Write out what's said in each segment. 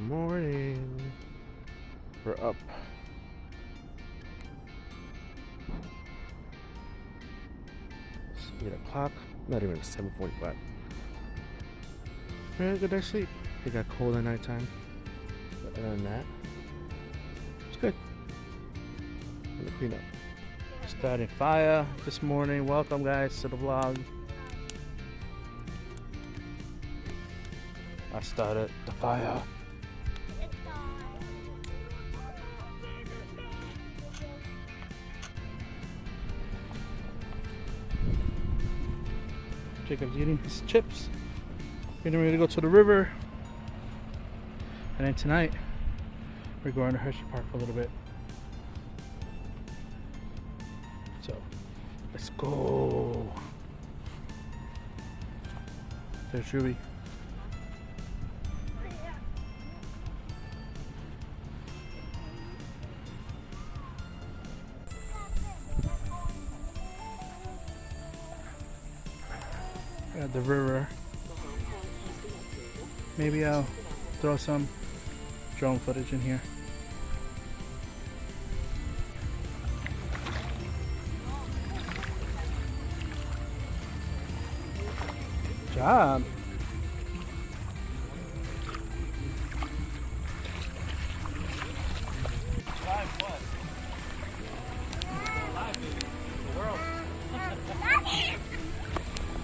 morning. We're up. It's 8 o'clock. Not even 7:45. We had a good night's sleep. It got cold at nighttime. But other than that, it's good. I'm gonna clean up. Starting fire this morning. Welcome guys to the vlog. I started the fire. Jacob's eating his chips. We're getting ready to go to the river. And then tonight, we're going to Hersheypark for a little bit. So, let's go. There's Ruby. At the river. Maybe I'll throw some drone footage in here. Good job.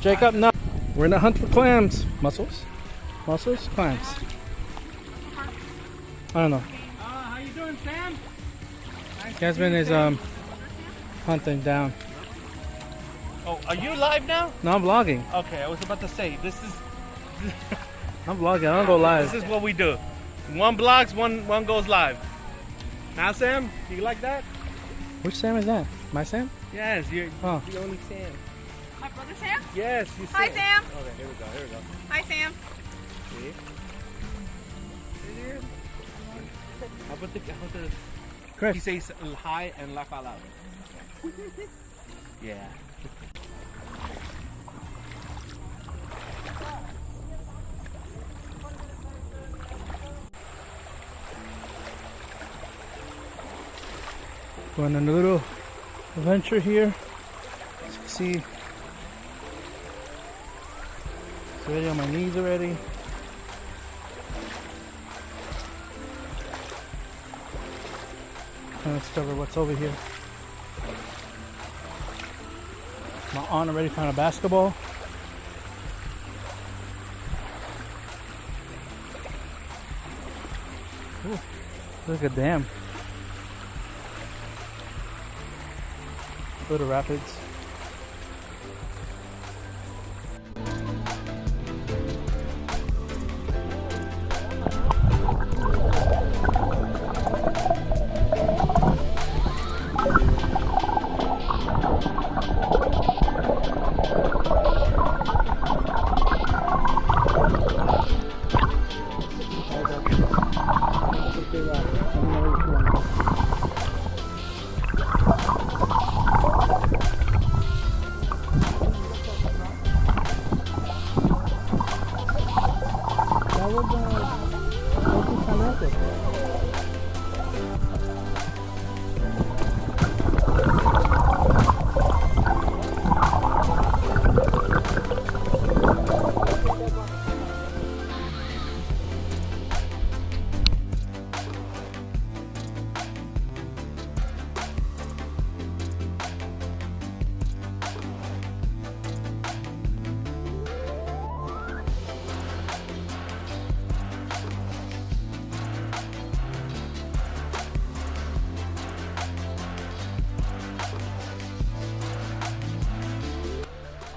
Jacob, no. We're in the hunt for clams. Mussels? Mussels? Clams. I don't know. How you doing, Sam? Jasmine is hunting down. Oh, are you live now? No, I'm vlogging. Okay, I was about to say, this is... I'm vlogging. I don't go live. This is what we do. One vlogs, one goes live. Now, Sam, you like that? Which Sam is that? My Sam? Yes, you're Oh. the only Sam. My brother Sam? Yes, you Hi, Sam. Okay, here we go. Hi, Sam. See? How about the Chris. He says hi and laugh out loud. Yeah. Going on a little adventure here. As you can see, it's already on my knees already. Trying to discover what's over here. My aunt already found a basketball. Ooh, look at dam. Little rapids.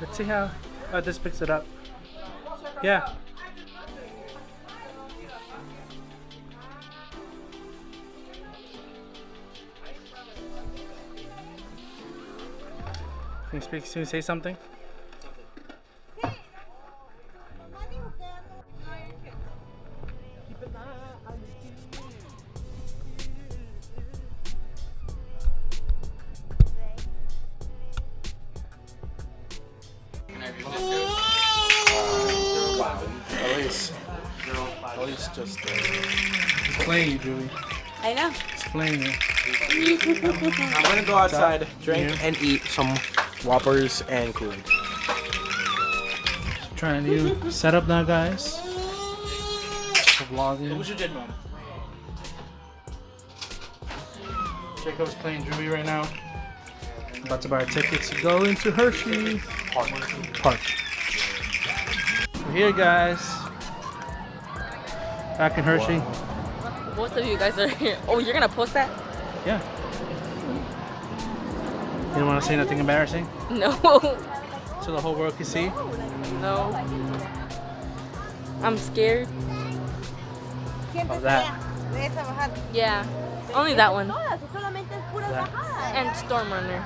Let's see how this picks it up. Yeah. Can you speak soon? Say something. At least just playing you, Julie. I know. It's playing you. I'm gonna go outside, drink, and eat some Whoppers and Kool-Aid. Trying a new setup now, guys. For vlogging. What's your did, Mom? Jacob's playing Drewy right now. About to buy our tickets to go into Hershey Park. We're here, guys. Back in Hershey. Most of you guys are here. Oh, you're gonna post that? Yeah. You don't want to say nothing embarrassing? No. So the whole world can see? No. I'm scared. Of that. Yeah. Only that one. That. And Storm Runner.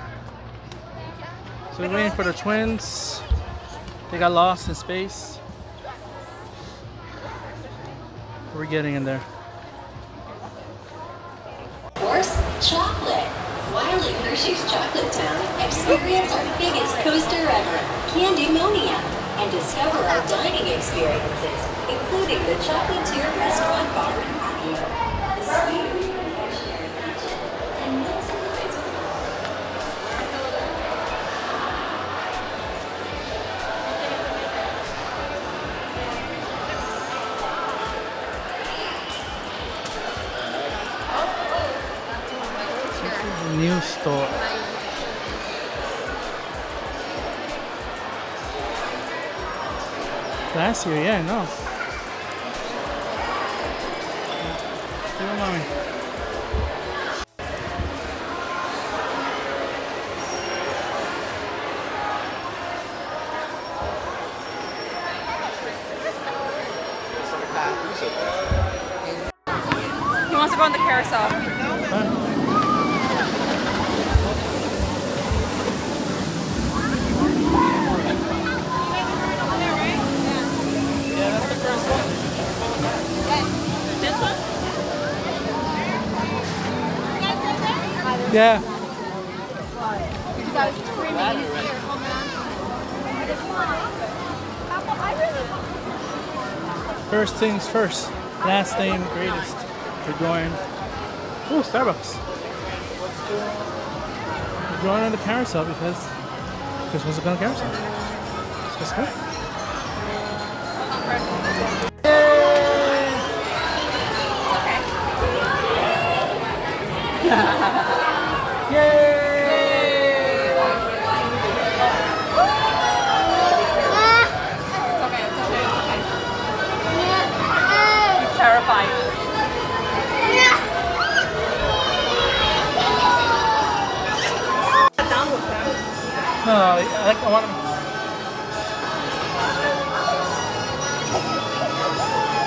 So we're waiting for the twins. They got lost in space. We're getting in there. Course, chocolate. While in Hershey's Chocolate Town, experience our biggest coaster ever, Candymonia, and discover our dining experiences, including the Chocolatier Restaurant Bar and Patio, the sweet confectionery kitchen, and most of its New store. Last year, yeah, no. Come on, mommy. He wants to go on the carousel. Huh? Yeah. First things first. Last name greatest. We're going. Oh, Starbucks. We're going on the carousel because Chris wants to go on the carousel. So let's go. Terrifying. No, I want him.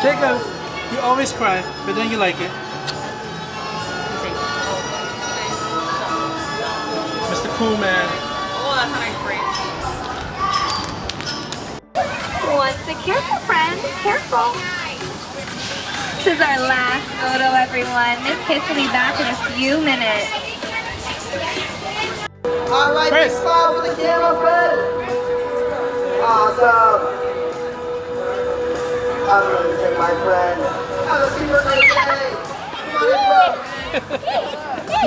Jacob, you always cry, but then you like it. Mr. Cool Man. Oh, that's a nice break. Once a careful, friend. Careful. This is our last photo, everyone. This kiss will be back in a few minutes. All right, Chris. big smile for the camera, friend. Awesome. I'm ready to take my friend. Have a super great day. Come on, bro.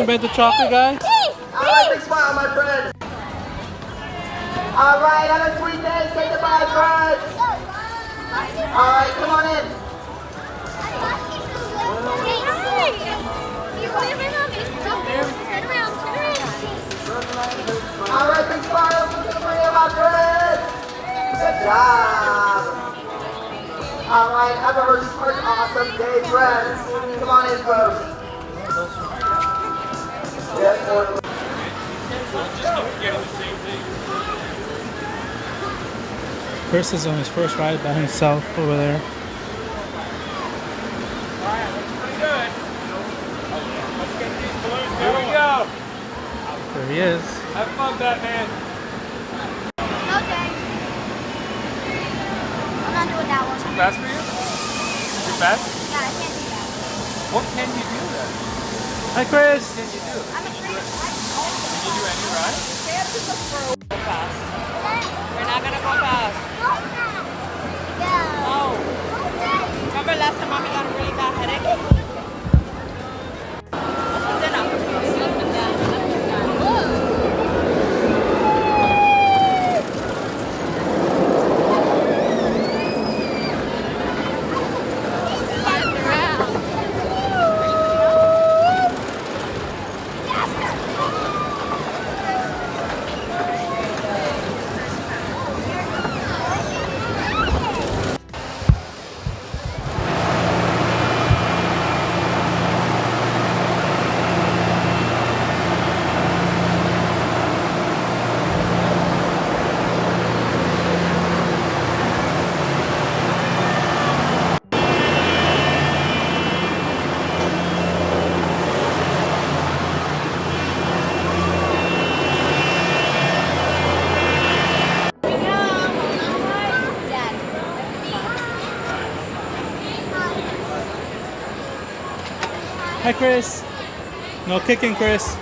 You made the chocolate guy? All right, big smile, my friend. All right, have a sweet day. Say goodbye, friends. All right, come on in. All right, big smile for the three of my friends. Good job. All right, have a Hersheypark awesome day, friends. Come on in, folks. Yes, sir. Chris is on his first ride by himself over there. Here we go. There he is. Have fun, Batman. Okay. I'm not doing that one. Too fast for you? Too fast? Yeah, I can't do that. What can you do then? Hi, Chris. What can you do? I'm a pretty. Can you do any ride? We're not gonna go fast. Yeah. No. Remember last time mommy got a really bad headache? Hi, Chris. No kicking, Chris.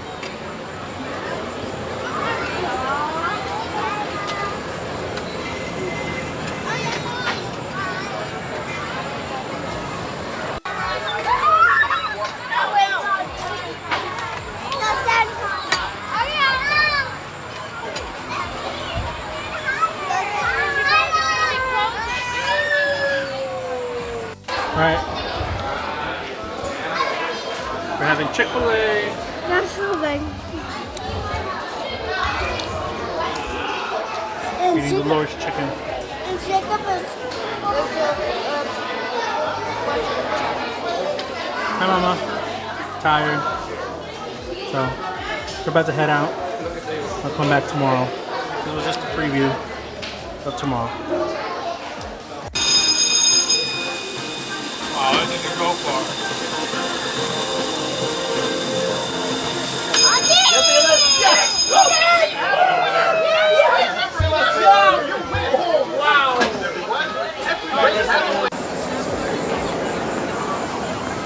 Alright. We're having Chick-fil-A. That's moving. Eating the Lord's chicken. And Jacob is Hi, Mama. Tired. So, we're about to head out. I'll come back tomorrow. This was just a preview of tomorrow. Wow, that didn't go far.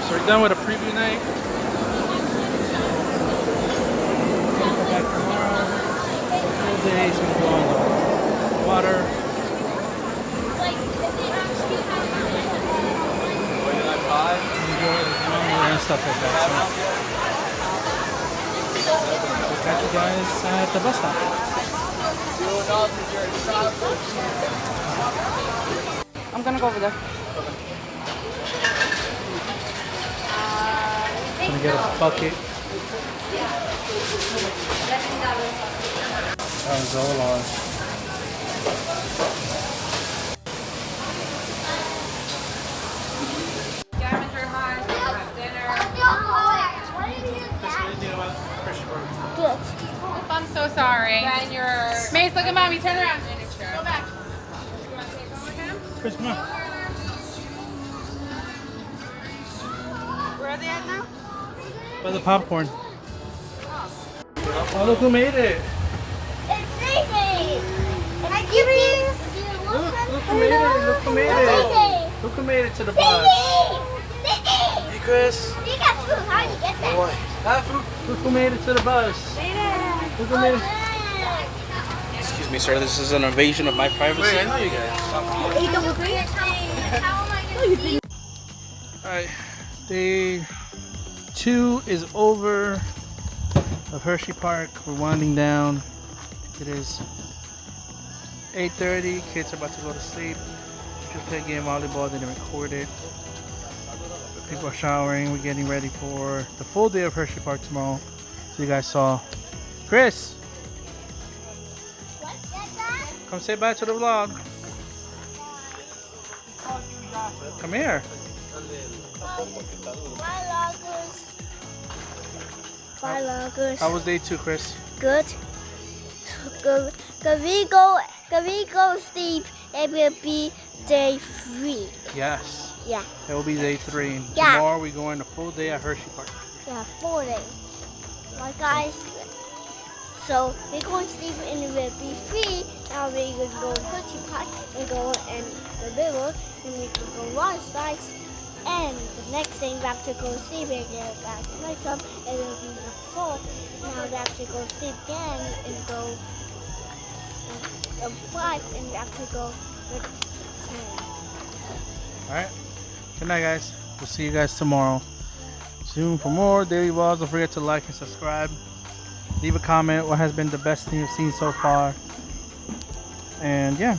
So we're done with a preview night. Come back tomorrow. Full day, so we go on the water. And stuff like that. So we'll catch you guys at the bus stop. I'm gonna go over there. Gonna get a bucket. That was all on. I'm so sorry. And your Mace, look at mommy. Turn around. Go back. Chris, come on. where are they at now? By the popcorn. Oh, look who made it. It's easy. I give you. Look who made it. Look who made it. Look who made it to the bus. Hey, Chris. You got food. How did you get that? Look who made it to the bus. Look who made it. Excuse me, sir. This is an invasion of my privacy. Wait, I know you guys. Alright, day 2 is over of Hersheypark. We're winding down. It is 8:30. Kids are about to go to sleep. Just played game volleyball, didn't record it. People are showering. We're getting ready for the full day of Hersheypark tomorrow. So you guys saw. Chris! Come say bye to the vlog. Come here. Bye, loggers. How was day 2, Chris? Good. Good. Can we go sleep? It will be day 3. Yes. Yeah. It will be day 3. Yeah. Tomorrow we're going a full day at Hersheypark. Yeah, 4 days. Right, guys? So we're going to sleep in the will be 3. Now we're going to go to Hersheypark and go in the river, and we can go one side. And the next thing we have to go sleep and get back to wake up, and it will be the 4. Now we have to go sleep again and go 5, and we have to go with 10. Alright. Good night, guys. We'll see you guys tomorrow. Soon for more daily vlogs. Don't forget to like and subscribe. Leave a comment. What has been the best thing you've seen so far? And yeah.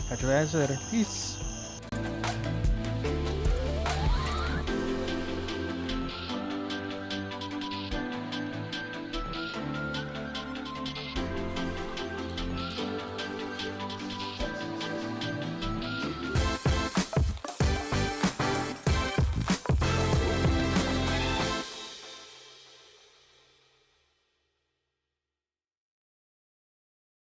Catch you guys later. Peace.